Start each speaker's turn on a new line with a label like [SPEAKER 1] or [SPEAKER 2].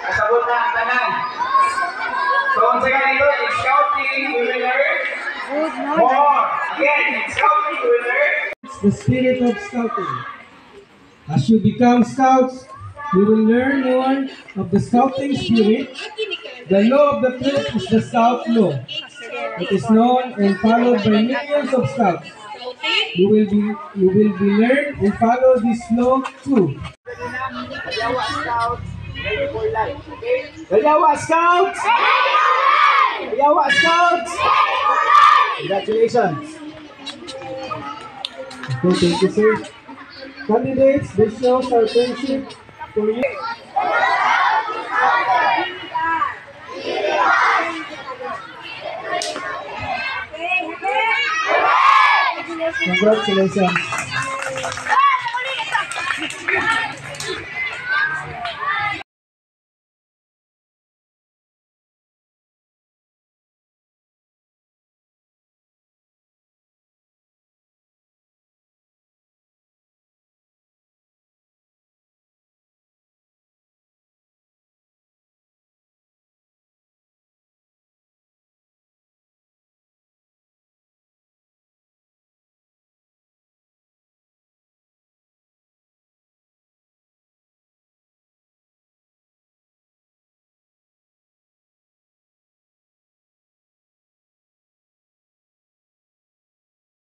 [SPEAKER 1] Kasabot na ang tanan. So, once again, ito, in scouting, we will learn more. Again, in scouting, we will learn
[SPEAKER 2] the spirit of scouting. As you become scouts, you will learn more of the scouting spirit. The law of the troop is the scout law. It is known and followed by millions of scouts. You will be learn and follow this law too.
[SPEAKER 1] Galyawa Scouts, ready for life, okay?
[SPEAKER 2] Galyawa Scouts! Galyawa Scouts! Congratulations! Okay, thank you, sir. Candidates, this shows our friendship for you. Congratulations.